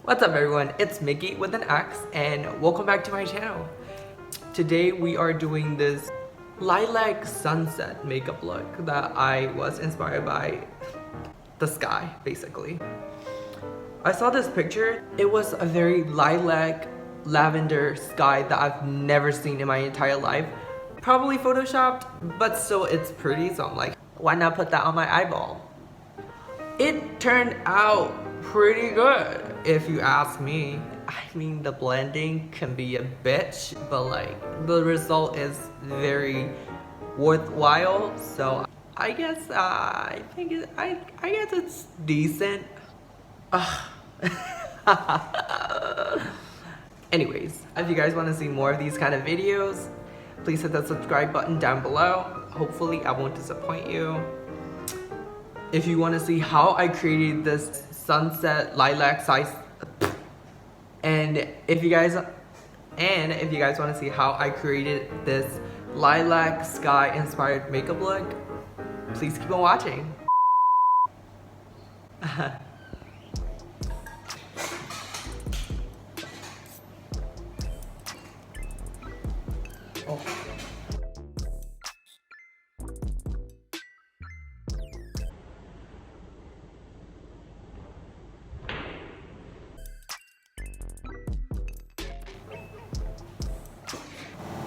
What's up everyone, it's Mickey with an X and welcome back to my channel. Today we are doing this lilac sunset makeup look that I was inspired by the sky, basically. I saw this picture, it was a very lilac lavender sky that I've never seen in my entire life. Probably photoshopped, but still it's pretty, so I'm like, why not put that on my eyeball? It turned out pretty good, if you ask me. I mean, the blending can be a bitch, but like, the result is very worthwhile. So I guess I guess it's decent. Anyways, if you guys want to see more of these kind of videos, please hit the subscribe button down below. Hopefully I won't disappoint you. If you want to see how I created this sunset lilac size, and if you guys want to see how I created this lilac sky inspired makeup look, please keep on watching.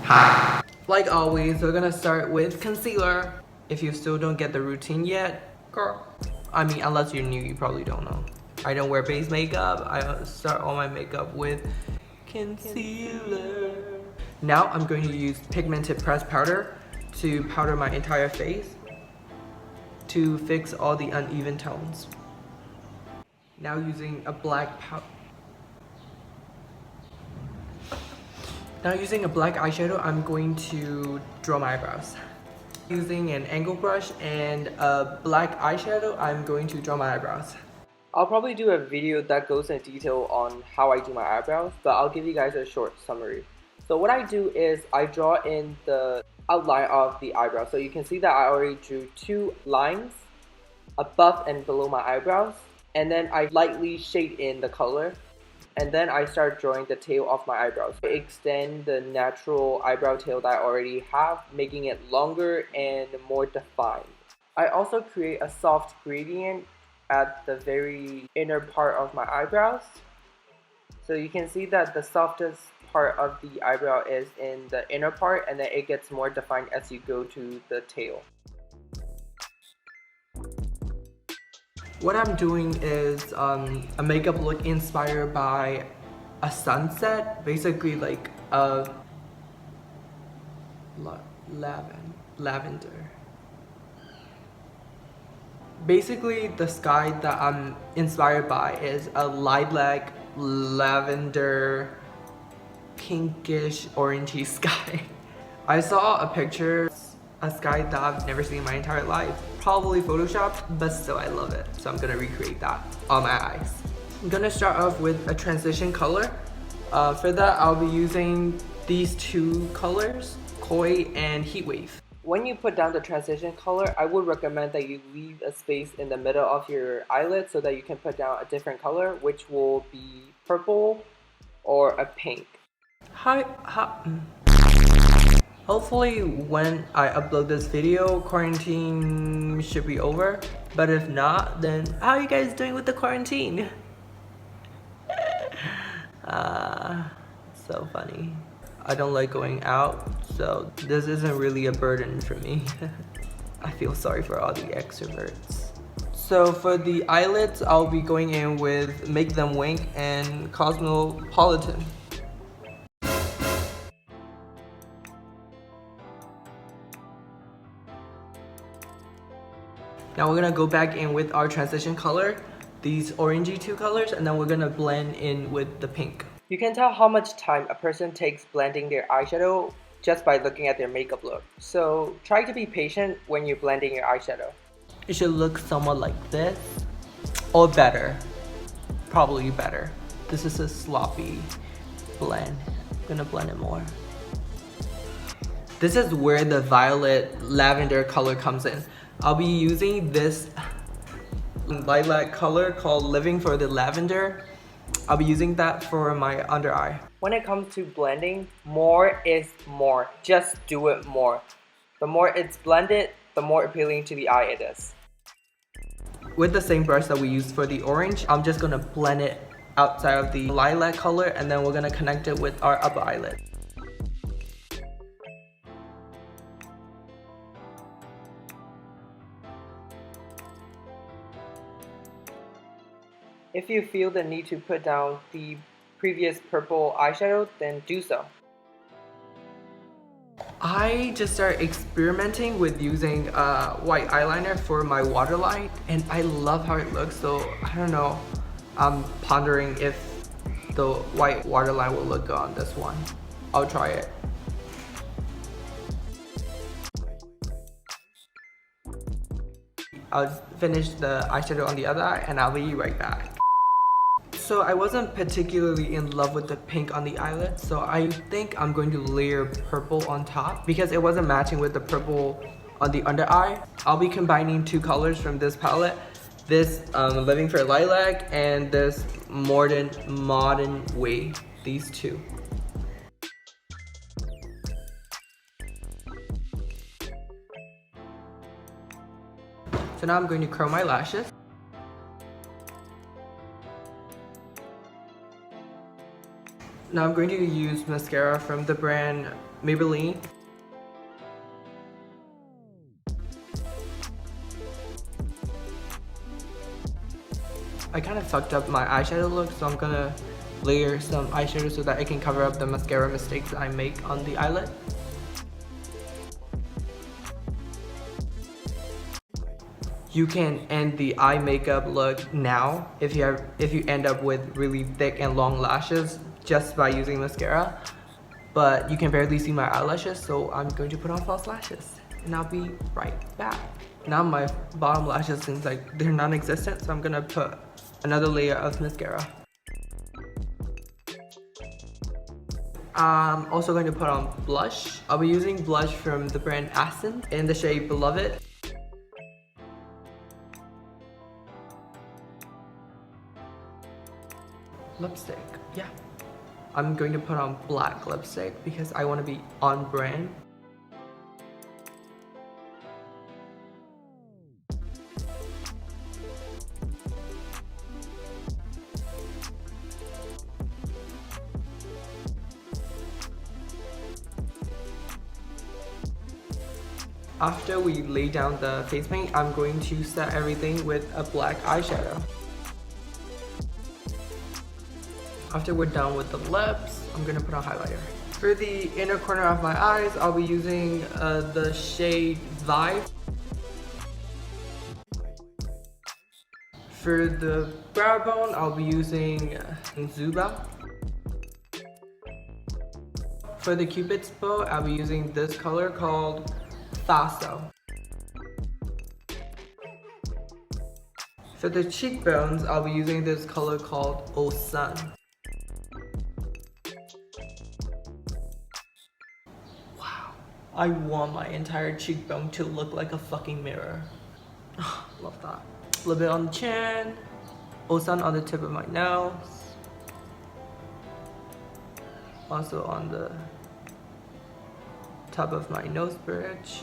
Hi. Like always, we're gonna start with concealer. If you still don't get the routine yet, girl. I mean, unless you're new, you probably don't know. I don't wear base makeup. I start all my makeup with concealer. Now I'm going to use pigmented pressed powder to powder my entire face to fix all the uneven tones. Now using a black eyeshadow, I'm going to draw my eyebrows. Using an angle brush and a black eyeshadow, I'm going to draw my eyebrows. I'll probably do a video that goes in detail on how I do my eyebrows, but I'll give you guys a short summary. So what I do is I draw in the outline of the eyebrow. So you can see that I already drew two lines above and below my eyebrows, and then I lightly shade in the color. And then I start drawing the tail of my eyebrows. I extend the natural eyebrow tail that I already have, making it longer and more defined. I also create a soft gradient at the very inner part of my eyebrows. So you can see that the softest part of the eyebrow is in the inner part, and then it gets more defined as you go to the tail. What I'm doing is a makeup look inspired by a sunset, basically like a lavender. Basically the sky that I'm inspired by is a lilac, lavender, pinkish, orangey sky. I saw a picture, a sky that I've never seen in my entire life. Probably photoshopped, but still I love it. So I'm gonna recreate that on my eyes. I'm gonna start off with a transition color. For that, I'll be using these two colors, Koi and Heatwave. When you put down the transition color, I would recommend that you leave a space in the middle of your eyelid so that you can put down a different color, which will be purple or a pink. Hopefully when I upload this video, quarantine should be over. But if not, then how are you guys doing with the quarantine? So funny. I don't like going out, so this isn't really a burden for me. I feel sorry for all the extroverts. So for the eyelids, I'll be going in with Make Them Wink and Cosmopolitan. Now we're gonna go back in with our transition color, these orangey two colors, and then we're gonna blend in with the pink. You can tell how much time a person takes blending their eyeshadow just by looking at their makeup look. So try to be patient when you're blending your eyeshadow. It should look somewhat like this, or better, probably better. This is a sloppy blend. I'm gonna blend it more. This is where the violet lavender color comes in. I'll be using this lilac color called Living for the Lavender I'll be using that for my under eye. When it comes to blending, more is more. Just do it more. The more it's blended, the more appealing to the eye it is. With the same brush that we used for the orange, I'm just gonna blend it outside of the lilac color, and then we're gonna connect it with our upper eyelid. If you feel the need to put down the previous purple eyeshadow, then do so. I just started experimenting with using white eyeliner for my waterline, and I love how it looks, so I don't know. I'm pondering if the white waterline will look good on this one. I'll try it. I'll finish the eyeshadow on the other eye and I'll be right back. So I wasn't particularly in love with the pink on the eyelid, so I think I'm going to layer purple on top because it wasn't matching with the purple on the under eye. I'll be combining two colors from this palette, this Living for Lilac and this Modern Way, these two. So now I'm going to curl my lashes. Now I'm going to use mascara from the brand Maybelline. I kind of fucked up my eyeshadow look, so I'm gonna layer some eyeshadow so that I can cover up the mascara mistakes I make on the eyelid. You can end the eye makeup look now if you end up with really thick and long lashes just by using mascara, but you can barely see my eyelashes, so I'm going to put on false lashes and I'll be right back. Now my bottom lashes seems like they're non-existent, so I'm gonna put another layer of mascara. I'm also going to put on blush. I'll be using blush from the brand Essence in the shade Beloved. Lipstick, yeah. I'm going to put on black lipstick because I want to be on brand. After we lay down the face paint, I'm going to set everything with a black eyeshadow. After we're done with the lips, I'm gonna put on highlighter. For the inner corner of my eyes, I'll be using the shade Vibe. For the brow bone, I'll be using Juvia. For the Cupid's bow, I'll be using this color called Bohktoh. For the cheekbones, I'll be using this color called Oh Sun. I want my entire cheekbone to look like a fucking mirror. Love that. A little bit on the chin. Osan on the tip of my nose. Also on the top of my nose bridge.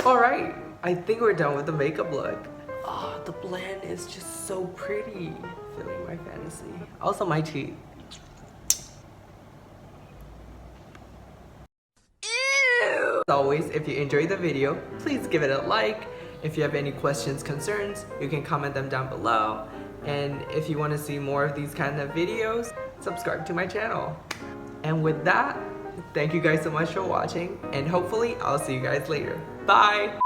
Alright, I think we're done with the makeup look. Oh, the blend is just so pretty. Filling my fantasy. Also my teeth. As always, if you enjoyed the video, please give it a like. If you have any questions, concerns, you can comment them down below. And if you want to see more of these kind of videos, subscribe to my channel. And with that, thank you guys so much for watching, and hopefully I'll see you guys later. Bye!